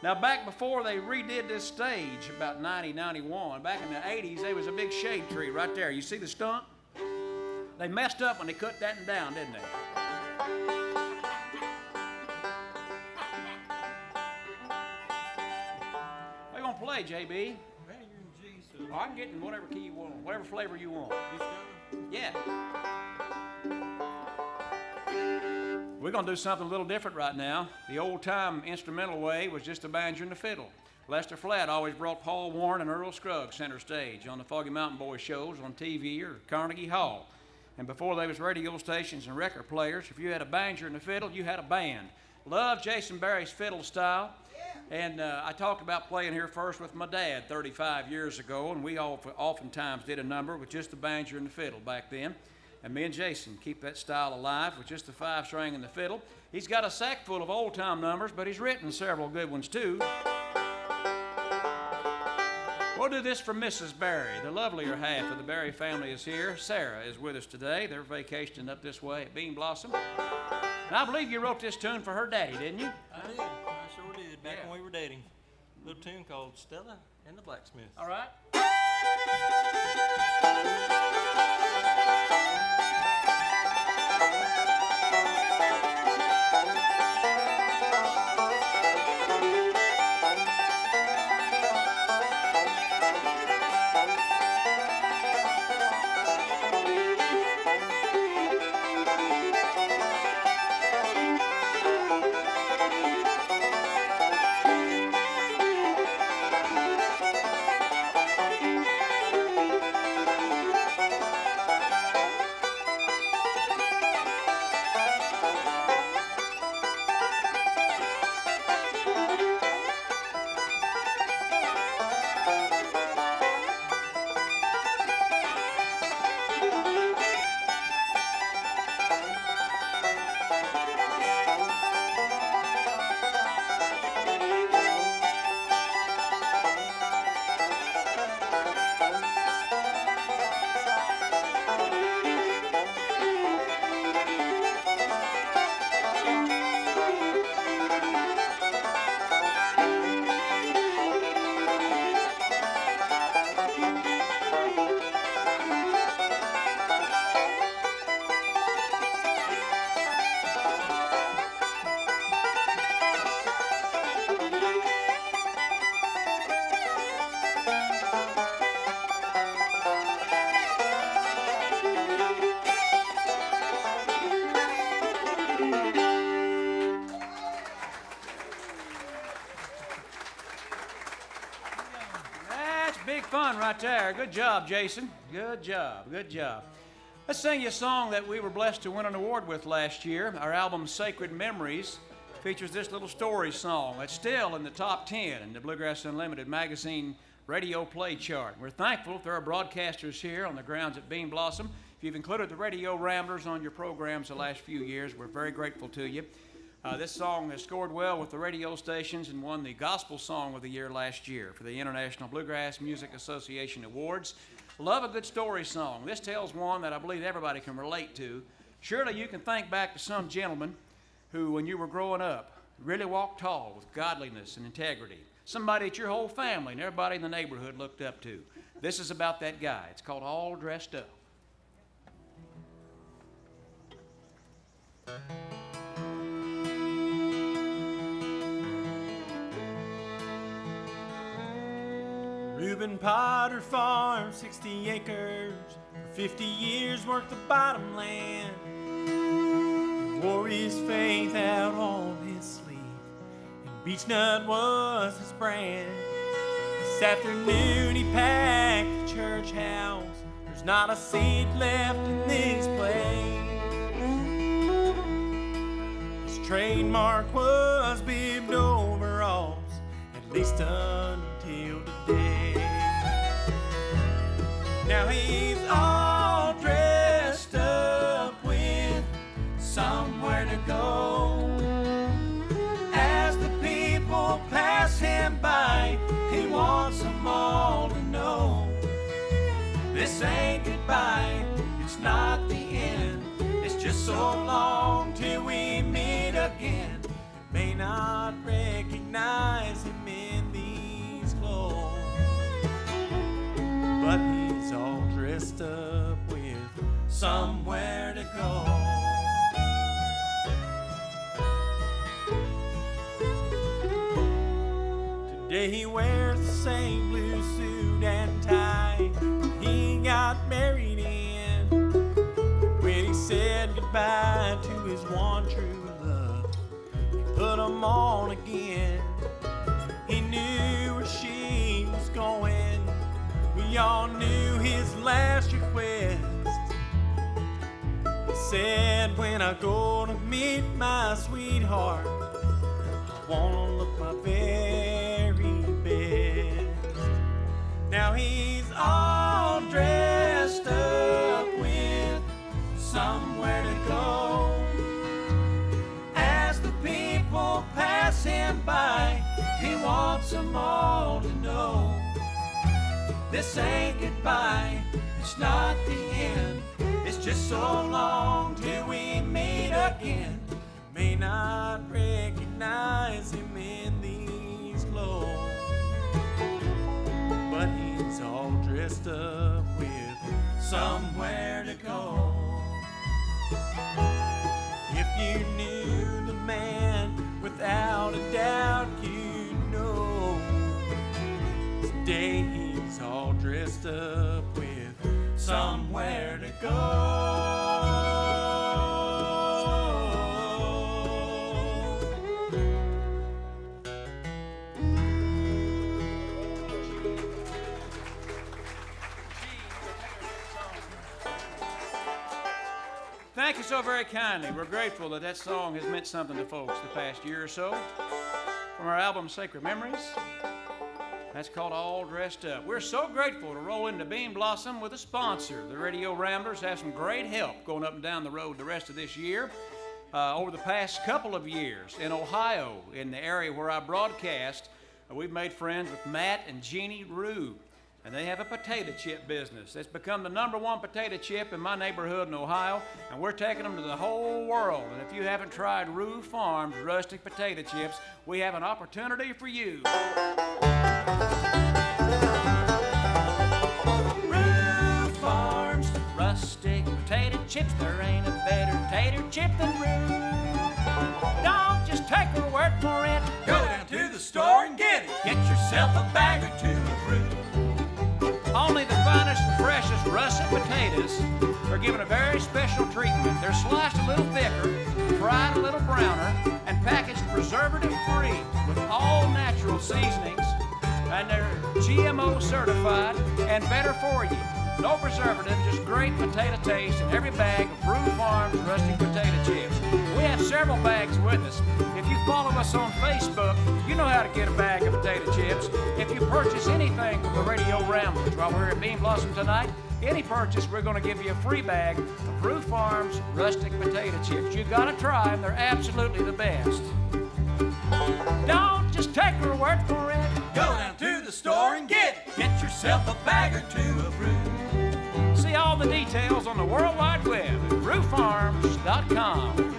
Now, back before they redid this stage, about 90, 91, back in the 80s, there was a big shade tree right there. You see the stump? They messed up when they cut that one down, didn't they? What are you going to play, JB? Man, you're in G, so. Oh, I can get in whatever key you want, whatever flavor you want. Yeah. We're going to do something a little different right now. The old-time instrumental way was just the banjo and the fiddle. Lester Flatt always brought Paul Warren and Earl Scruggs center stage on the Foggy Mountain Boys shows on TV or Carnegie Hall. And before there was radio stations and record players, if you had a banjo and a fiddle, you had a band. Loved Jason Barry's fiddle style. And I talked about playing here first with my dad 35 years ago, and we oftentimes did a number with just the banjo and the fiddle back then. And me and Jason keep that style alive with just the 5-string and the fiddle. He's got a sack full of old-time numbers, but he's written several good ones too. We'll do this for Mrs. Barry. The lovelier half of the Barry family is here. Sarah is with us today. They're vacationing up this way at Bean Blossom. And I believe you wrote this tune for her daddy, didn't you? I did. I sure did. Back when we were dating. A little tune called Stella and the Blacksmith. All right. Right there. Good job, Jason. Good job. Good job. Let's sing you a song that we were blessed to win an award with last year. Our album, Sacred Memories, features this little story song that's still in the top 10 in the Bluegrass Unlimited magazine radio play chart. We're thankful there are broadcasters here on the grounds at Bean Blossom. If you've included the radio Ramblers on your programs the last few years, we're very grateful to you. This song has scored well with the radio stations and won the Gospel Song of the Year last year for the International Bluegrass Music Association Awards. Love a good story song. This tells one that I believe everybody can relate to. Surely you can think back to some gentleman who, when you were growing up, really walked tall with godliness and integrity. Somebody that your whole family and everybody in the neighborhood looked up to. This is about that guy. It's called All Dressed Up. Reuben Potter farmed 60 acres, for 50 years worked the bottom land. He wore his faith out on his sleeve, and beechnut was his brand. This afternoon he packed the church house, there's not a seat left in this place. His trademark was bibbed overalls, at least until today. Now he's all dressed up with somewhere to go. As the people pass him by, he wants them all to know this ain't goodbye, it's not the end. It's just so long till we meet again. You may not recognize him Today he wears the same blue suit and tie he got married in. When he said goodbye to his one true love, he put them on again. He knew where she was going. We all knew his last request. He said, when I go to meet my sweetheart, I wanna look my very best. Now he's all dressed up with somewhere to go. As the people pass him by, he wants them all to know this ain't goodbye, it's not the end. It's just so long till we meet again. You may not recognize him in these clothes, but he's all dressed up with somewhere to go. If you knew the man, without a doubt you'd know. Today he's all dressed up with somewhere to go. Thank you so very kindly. We're grateful that that song has meant something to folks the past year or so. From our album Sacred Memories, that's called All Dressed Up. We're so grateful to roll into Bean Blossom with a sponsor. The Radio Ramblers have some great help going up and down the road the rest of this year. Over the past couple of years in Ohio, in the area where I broadcast, we've made friends with Matt and Jeannie Rue. And they have a potato chip business. It's become the #1 potato chip in my neighborhood in Ohio, and we're taking them to the whole world. And if you haven't tried Rue Farms rustic potato chips, we have an opportunity for you. Rue Farms rustic potato chips. There ain't a better tater chip than Rue. Don't just take her word for it. Go down to the store and get it. Get yourself a bag or two of Rue. Only the finest and freshest russet potatoes are given a very special treatment. They're sliced a little thicker, fried a little browner, and packaged preservative-free with all natural seasonings. And they're GMO certified and better for you. No preservative, just great potato taste in every bag of Rue Farms rustic potato chips. We have several bags with us. If you follow us on Facebook, you know how to get a bag of potato chips. If you purchase anything from the Radio Ramblers while we're at Bean Blossom tonight, any purchase, we're going to give you a free bag of Rue Farms rustic potato chips. You've got to try them. They're absolutely the best. Don't just take her word for it. Go down to the store and get it. Get yourself a bag or two of Rue. See all the details on the World Wide Web at RueFarms.com.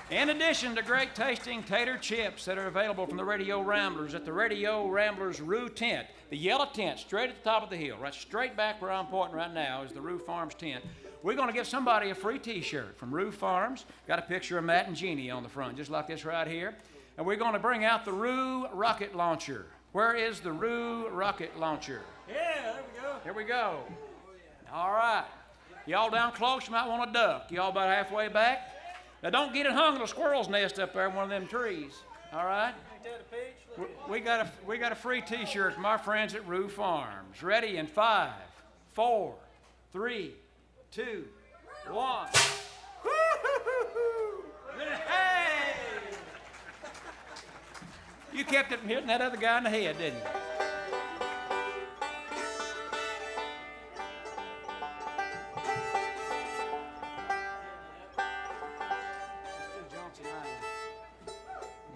In addition to great tasting tater chips that are available from the Radio Ramblers at the Radio Ramblers Rue tent, the yellow tent straight at the top of the hill, right straight back where I'm pointing right now is the Rue Farms tent. We're going to give somebody a free t-shirt from Rue Farms. Got a picture of Matt and Jeannie on the front, just like this right here. And we're going to bring out the Rue rocket launcher. Where is the Rue rocket launcher? Yeah, there we go. Here we go. All right. Y'all down close, you might want to duck. Y'all about halfway back. Now don't get it hung in a squirrel's nest up there in one of them trees. All right? Ain't that a page? We got a free t-shirt from our friends at Rue Farms. Ready in 5, 4, 3, 2, 1. Hey! You kept it from hitting that other guy in the head, didn't you?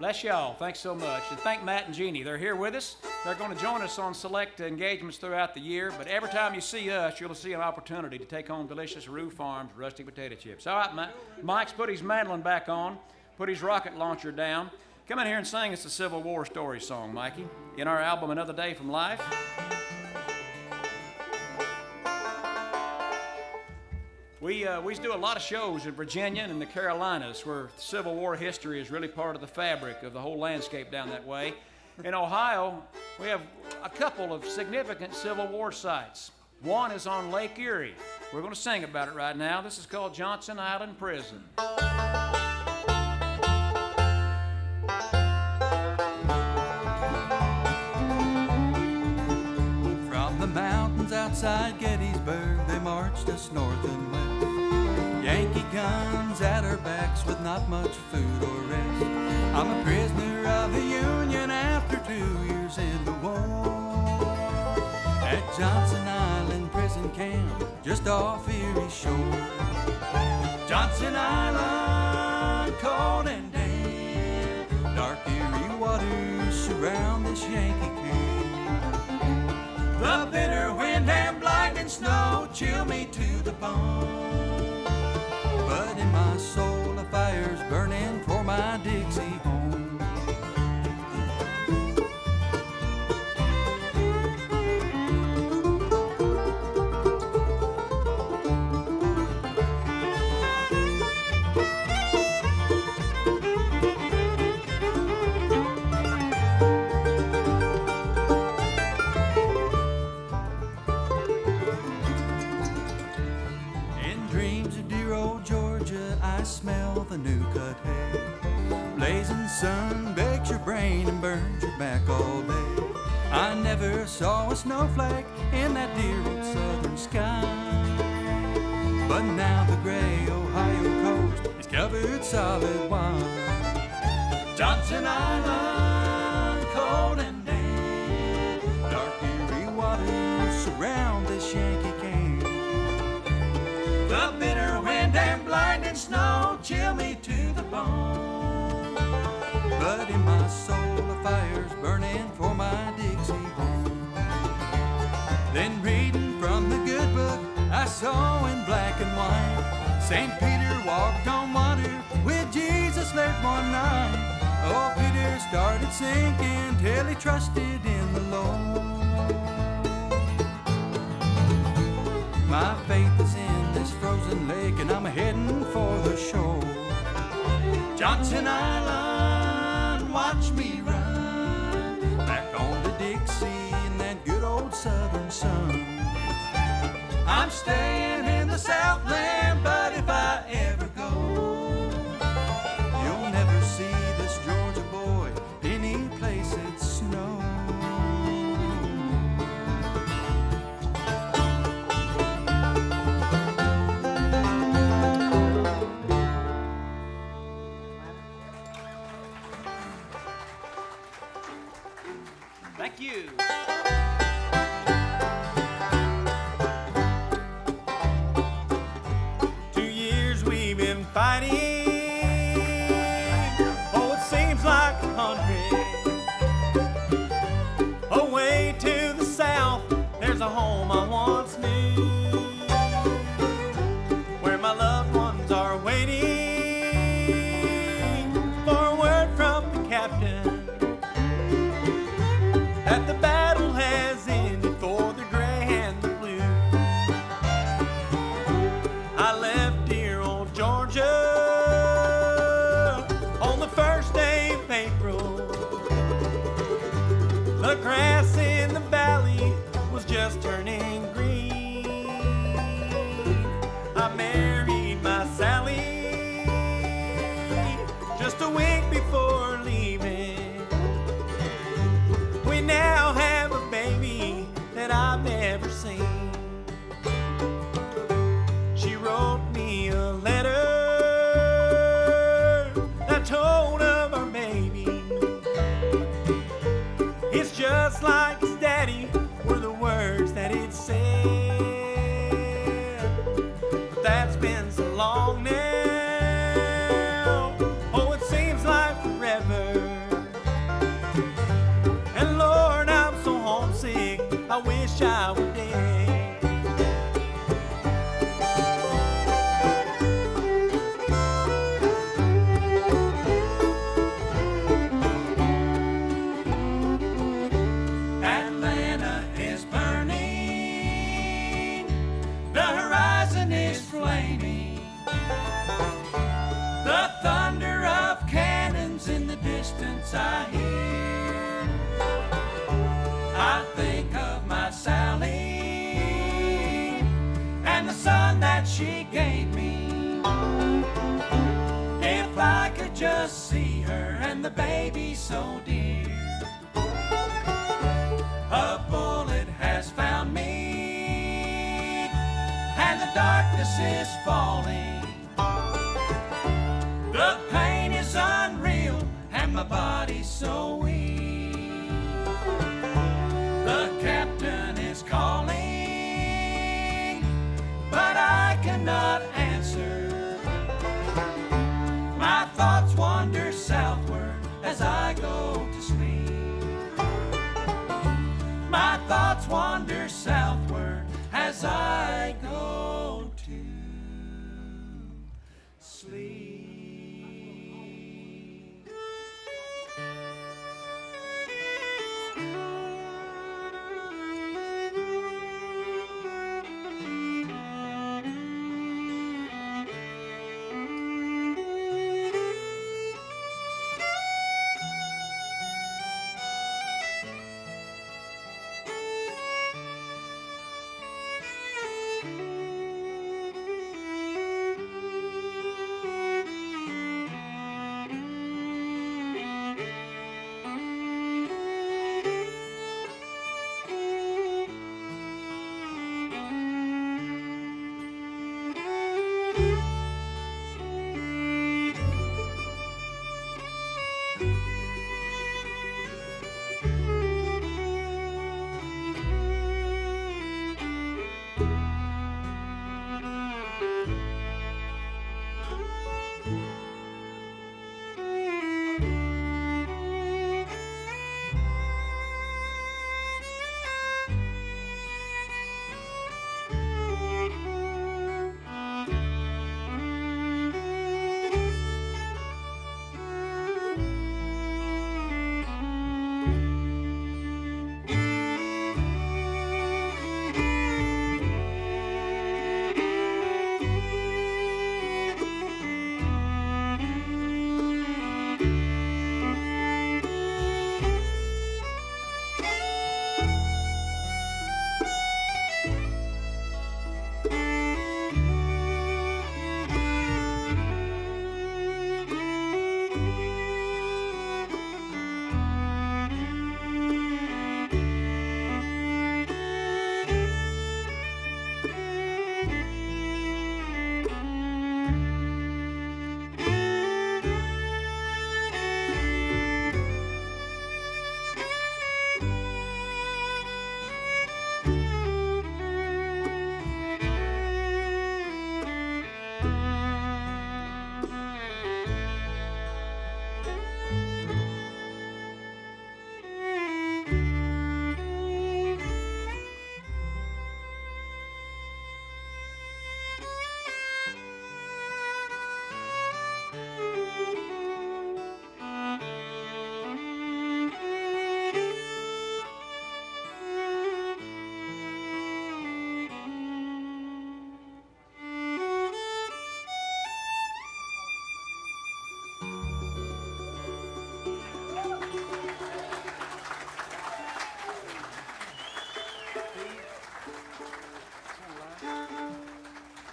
Bless y'all. Thanks so much. And thank Matt and Jeannie. They're here with us. They're going to join us on select engagements throughout the year. But every time you see us, you'll see an opportunity to take home delicious Rue Farms rustic potato chips. All right, Mike's put his mandolin back on, put his rocket launcher down. Come in here and sing us a Civil War story song, Mikey, in our album Another Day from Life. We used to do a lot of shows in Virginia and in the Carolinas where Civil War history is really part of the fabric of the whole landscape down that way. In Ohio, we have a couple of significant Civil War sites. One is on Lake Erie. We're going to sing about it right now. This is called Johnson Island Prison. From the mountains outside Gettysburg, they marched us north and west. Yankee guns at our backs with not much food or rest. I'm a prisoner of the Union after 2 years in the war. At Johnson Island Prison Camp, just off Erie shore. Johnson Island, cold and damp. Dark Erie waters surround this Yankee camp. The bitter wind and blinding snow chill me to the bone. But in my soul a fire's burning for my Dixie home. In dreams of dear old Georgia, I smell the new cut hay. Blazing sun bakes your brain and burns your back all day. I never saw a snowflake in that dear old southern sky. But now the gray Ohio coast is covered solid white. Johnson Island, cold and damp. Dark Erie waters surround this Yankee camp. The bitter wind and blinding snow chill me to the bone. But in my soul a fire's burning for my Dixie home. Then reading from the good book I saw in black and white, St. Peter walked on water with Jesus left one night. Oh, Peter started sinking till he trusted in the Lord. My faith is in this frozen lake and I'm heading for the shore. Johnson Island, watch me run back on to Dixie in that good old southern sun. I'm staying in the Southland, but if I ever go, you'll never see this Georgia boy any place it snows. Thank you. 2 years we've been fighting. Oh, it seems like 100. Away to the south, there's a home I once knew, where my loved ones are waiting for a word from the captain that the battle has ended for the gray and the blue. I left dear old Georgia on the first day of April. The grass in the valley was just turning green. I married my Sally just a week before leaving. We now have a baby that I've never seen. She wrote me a letter that told of our baby. It's just like his daddy were the words that it said. But that's been so long now. Oh, it seems like forever. And Lord, I'm so homesick, I wish I were dead. Atlanta is burning, the horizon is flaming. could just see her and the baby so dear. A bullet has found me, and the darkness is falling. The pain is unreal, and my body's so weak. The captain is calling, but I cannot answer. My thoughts wander southward as I go to sleep. My thoughts wander southward as I go to sleep.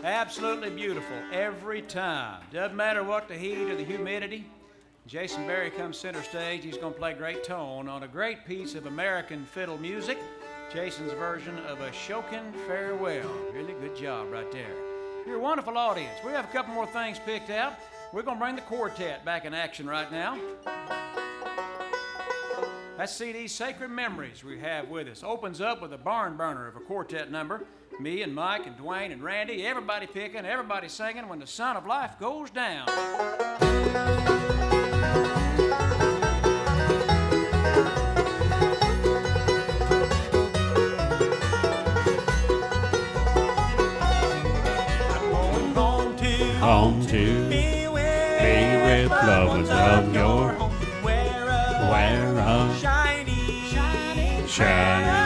Absolutely beautiful every time. Doesn't matter what the heat or the humidity. Jason Berry comes center stage. He's going to play great tone on a great piece of American fiddle music. Jason's version of Ashokan Farewell. Really good job right there. You're a wonderful audience. We have a couple more things picked out. We're going to bring the quartet back in action right now. That CD, Sacred Memories, we have with us. Opens up with a Barnburner of a quartet number. Me and Mike and Dwayne and Randy, everybody picking, everybody singing When the Sun of Life Goes Down. Home to be with lovers of your wear a shiny crown.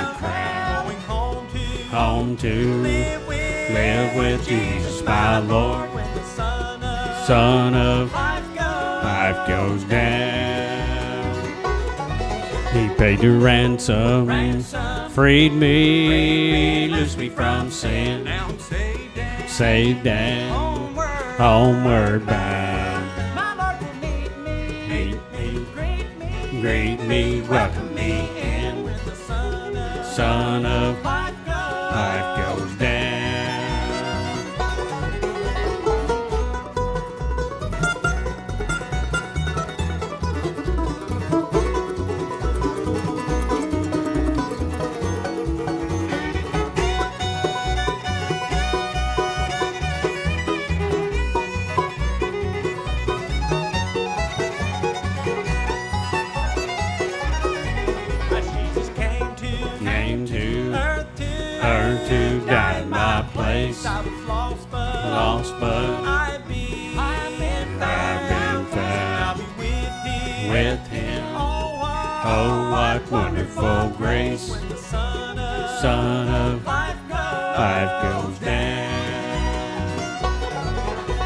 Home to live with Jesus, my Lord. Son of life goes down. He paid the ransom, freed me, loosed me from sin, saved and homeward bound. greet me, welcome me in. When the Son of life life goes down. Jesus came to Came to earth to die in my place. I was Lost, but I've been found. I'll be with him. Oh, Oh, what wonderful grace. when the Son of life life goes down.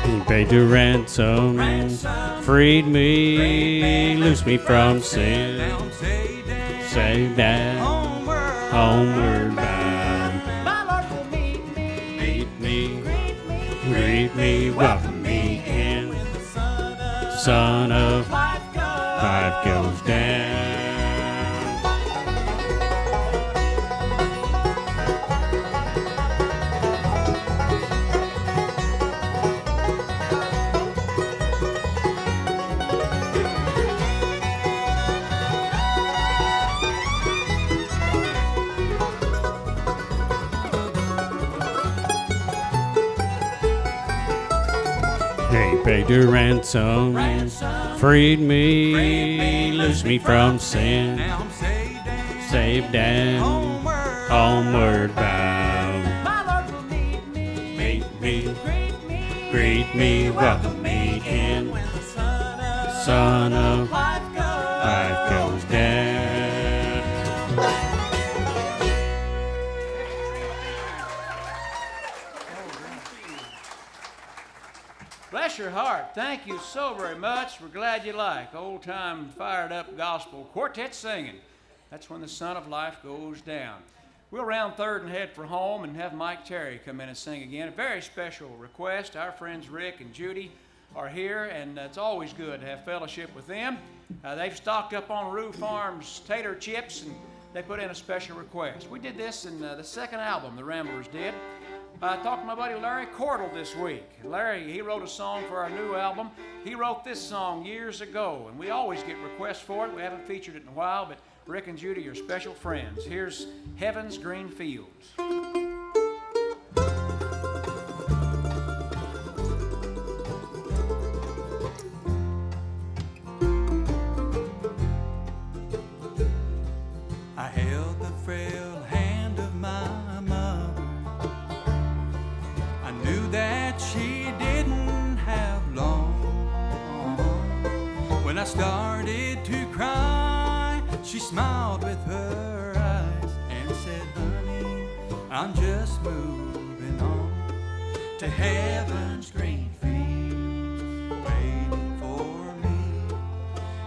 He paid the ransom, freed me, loosed me from sin, Down, say down, saved and homeward, homeward bound. my Lord will meet me, Meet me, greet me, greet me, welcome me in. when the Son of life life goes down. He paid the ransom, freed me, loosed me from sin, down, say down, saved and homeward, homeward bound. my Lord will meet me, Meet me, greet me, welcome me in. when the Son of life life goes down. Bless your heart. Thank you so very much. We're glad you like old-time, fired-up gospel quartet singing. That's when the Son of Life goes down. We'll round third and head for home and have Mike Terry come in and sing again. A very special request. Our friends Rick and Judy are here, and it's always good to have fellowship with them. They've stocked up on Rue Farms tater chips, and they put in a special request. We did this in the second album the Ramblers did. I talked to my buddy Larry Cordell this week. Larry, he wrote a song for our new album. He wrote this song years ago, and we always get requests for it. We haven't featured it in a while, but Rick and Judy are special friends. Here's Heaven's Green Fields. I held the frail hand of my mother. I knew that she didn't have long. When I started to cry, she smiled with her eyes and said, honey, I'm just moving on to heaven's green fields, waiting for me.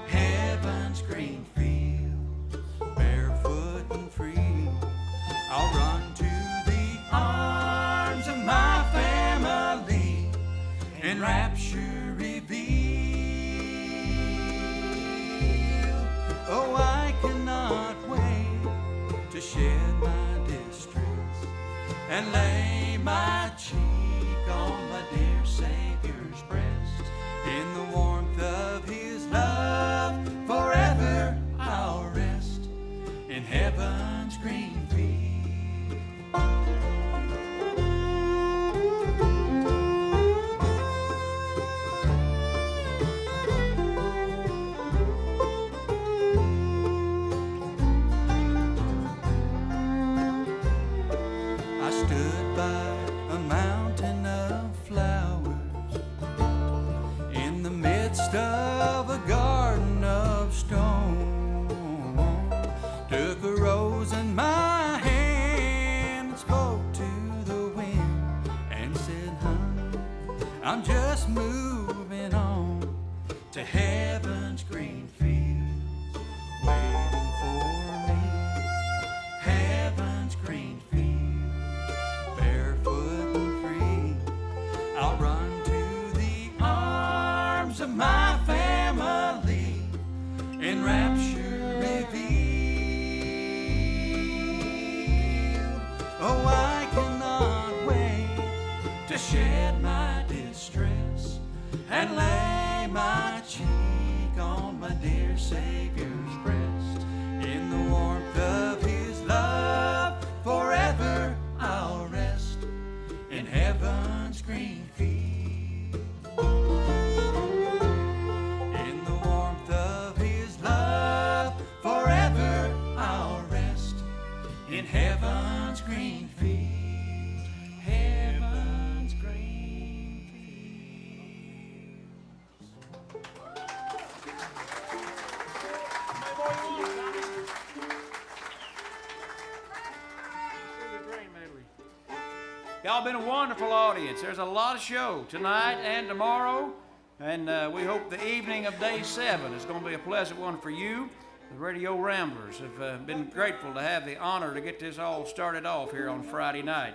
Heaven's green fields, barefoot and free. I'll run to the arms of my family in rapture revealed. Oh, I cannot wait to shed my distress and lay my cheek on my dear Savior's breast. In the warmth of his love, forever I'll rest in heaven's green field. I stood by a mountain of flowers in the midst of a garden of stone. Took a rose in my hand and spoke to the wind and said, honey, I'm just moving on to heaven's green fields, waiting for me. Heaven's green fields, barefoot and free. I'll run to the arms of my family in rapture dear Savior's breast. In the warmth of his love, forever I'll rest in heaven's green field. In the warmth of his love, forever I'll rest in heaven's green field. Heaven's green field. Y'all been a wonderful audience. There's a lot of show tonight and tomorrow, and we hope the evening of day 7 is going to be a pleasant one for you. The Radio Ramblers have been grateful to have the honor to get this all started off here on Friday night.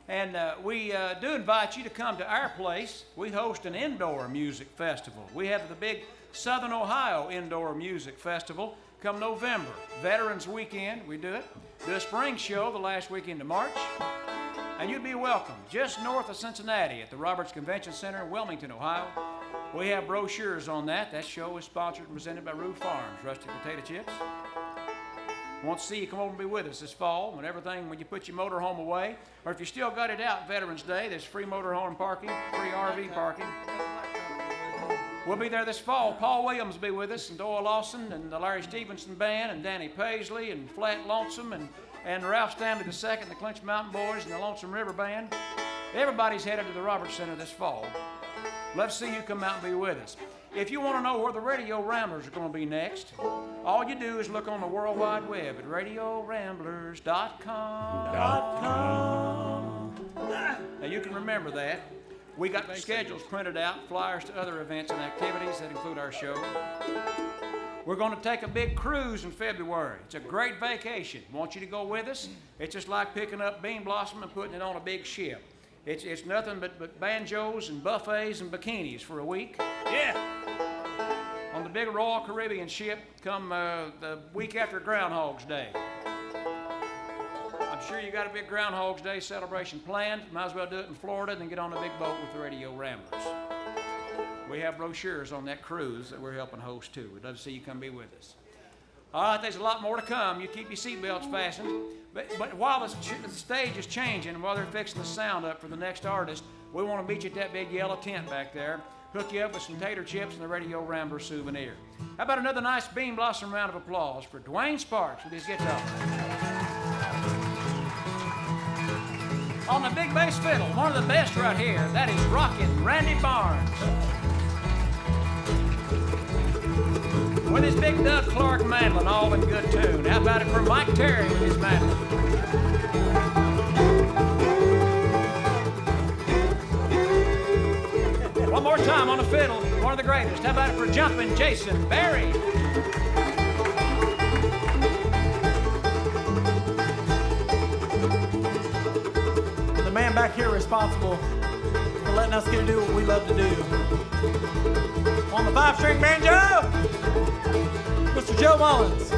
And we do invite you to come to our place. We host an indoor music festival. We have the big Southern Ohio Indoor Music Festival come November. Veterans Weekend, we do it. Do a spring show the last weekend of March. And you'd be welcome just north of Cincinnati at the Roberts Convention Center in Wilmington, Ohio. We have brochures on that. That show is sponsored and presented by Rue Farms, Rustic Potato Chips. Want to see you come over and be with us this fall when you put your motorhome away, or if you still got it out Veterans Day, there's free motorhome parking, free RV parking. We'll be there this fall. Paul Williams will be with us, and Doyle Lawson, and the Larry Stevenson Band, and Danny Paisley, and Flat Lonesome, and Ralph Stanley II, and the Clinch Mountain Boys, and the Lonesome River Band. Everybody's headed to the Roberts Center this fall. Love to see you come out and be with us. If you want to know where the Radio Ramblers are going to be next, all you do is look on the World Wide Web at radioramblers.com. Now you can remember that. We got the schedules printed out, flyers to other events and activities that include our show. We're going to take a big cruise in February. It's a great vacation. Want you to go with us? It's just like picking up bean blossom and putting it on a big ship. It's nothing but banjos and buffets and bikinis for a week. Yeah! On the big Royal Caribbean ship come the week after Groundhog's Day. I'm sure you got a big Groundhog's Day celebration planned. Might as well do it in Florida and then get on a big boat with the Radio Ramblers. We have brochures on that cruise that we're helping host too. We'd love to see you come be with us. All right, there's a lot more to come. You keep your seatbelts fastened. But while the stage is changing, while they're fixing the sound up for the next artist, we want to meet you at that big yellow tent back there, hook you up with some tater chips and the Radio Rambler souvenir. How about another nice bean blossom round of applause for Dwayne Sparks with his guitar. On the big bass fiddle, one of the best right here, that is rockin' Randy Barnes. With his big Doug Clark mandolin, all in good tune. How about it for Mike Terry with his mandolin? One more time on the fiddle, one of the greatest. How about it for jumping Jason Barry? The man back here responsible for letting us get to do what we love to do. On the 5-string banjo, Mr. Joe Mullins.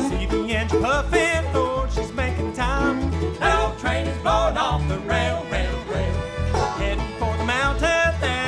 See the engine puffing, Lord, she's making time. That old train is blowing off the rail. Heading for the mountain there.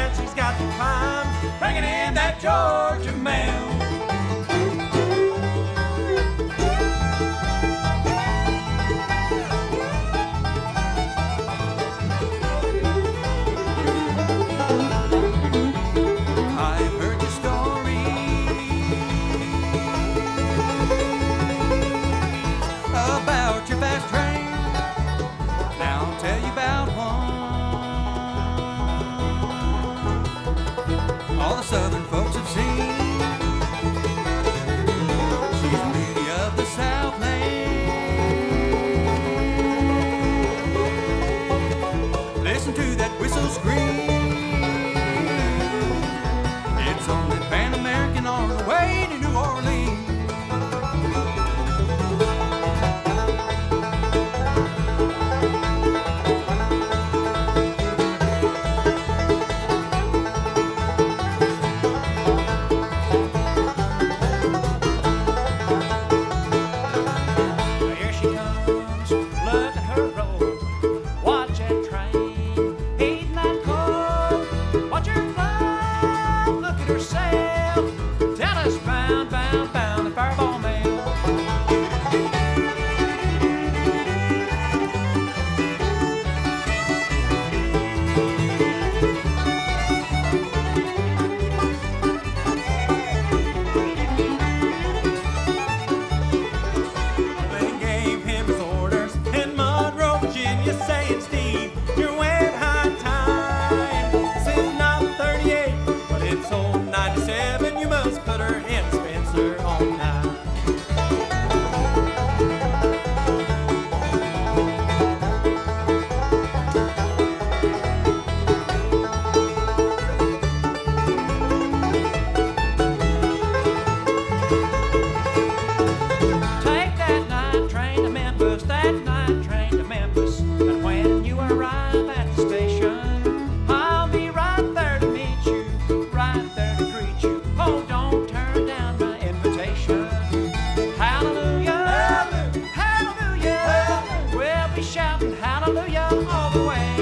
shouting hallelujah all the way.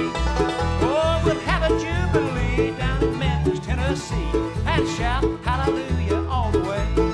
Oh, we'll have a jubilee down in Memphis, Tennessee, and shout hallelujah all the way.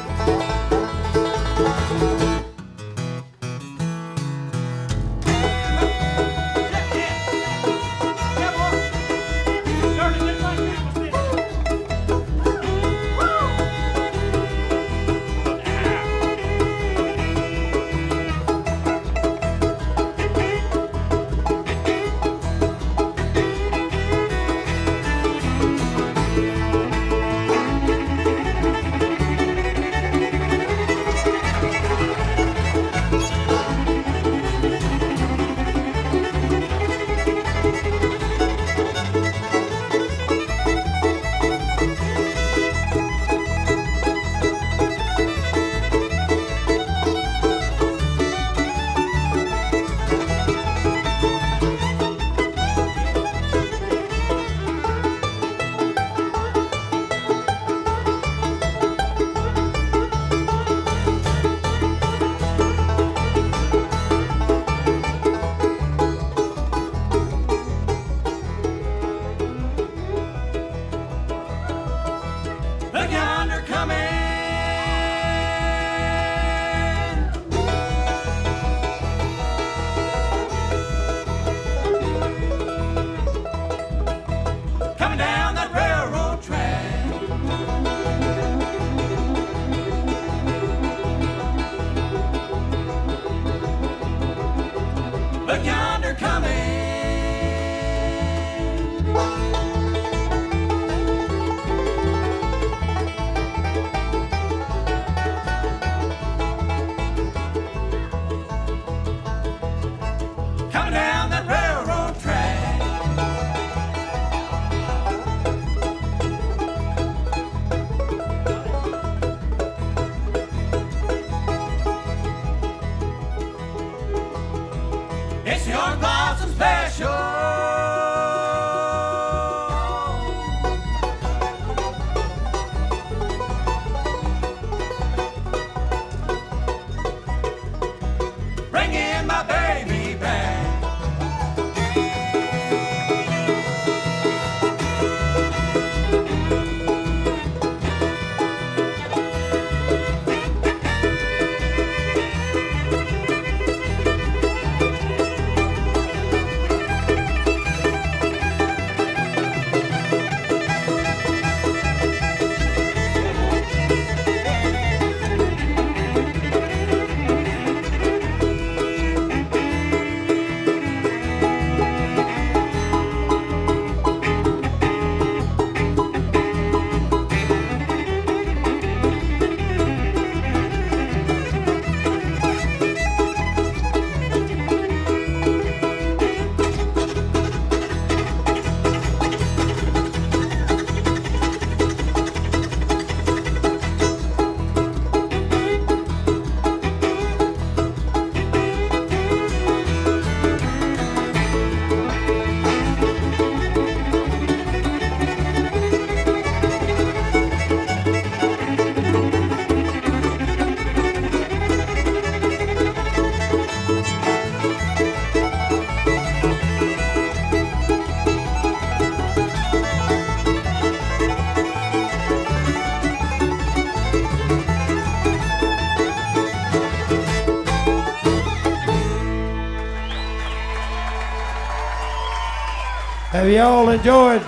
Have you all enjoyed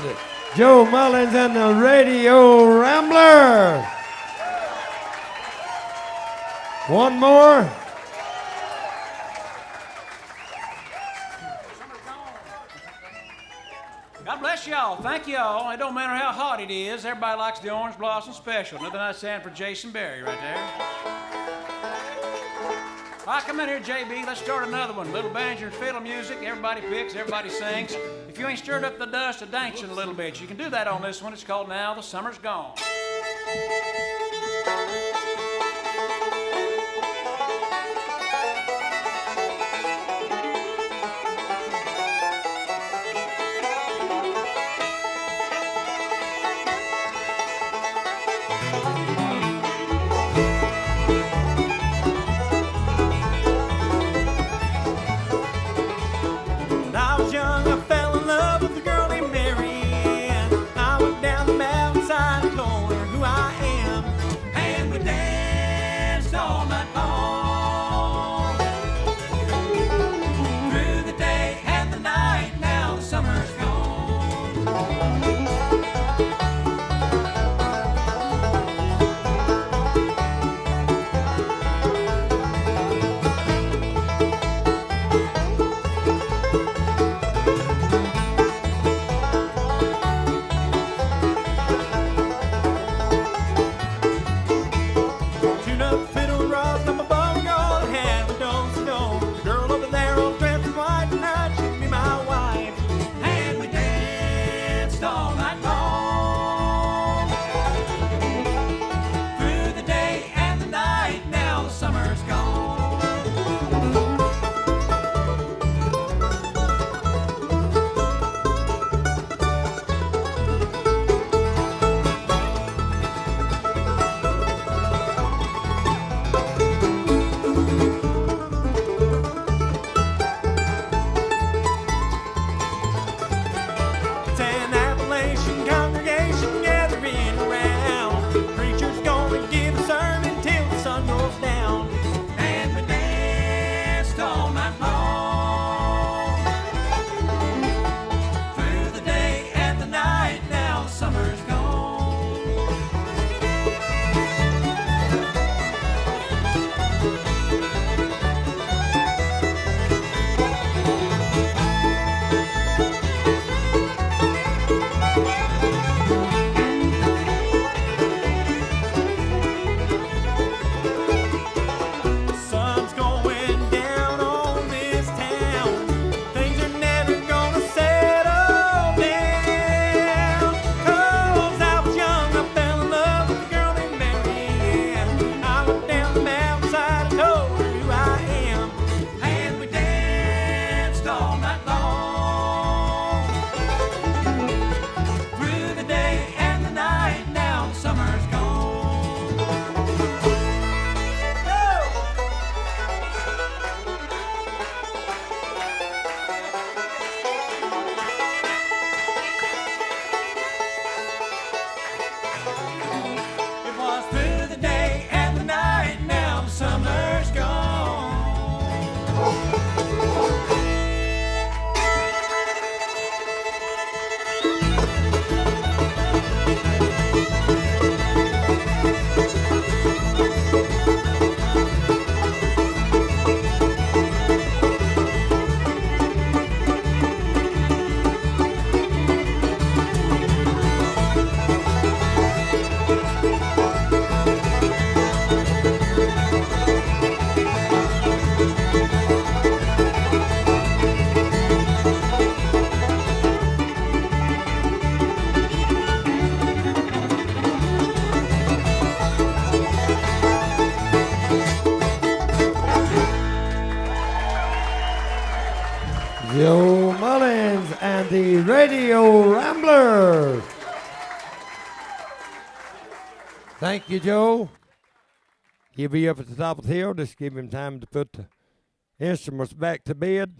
Joe Mullins and the Radio Rambler? One more. God bless y'all. Thank y'all. It don't matter how hot it is. Everybody likes the Orange Blossom Special. Nothing I stand for Jason Berry right there. All right, come in here, JB. Let's start another one. Little banjo and fiddle music. Everybody picks, everybody sings. If you ain't stirred up the dust of dancing a little bit, you can do that on this one. It's called Now the Summer's Gone. Joe Mullins and the Radio Ramblers. Thank you, Joe. He'll be up at the top of the hill. Just give him time to put the instruments back to bed.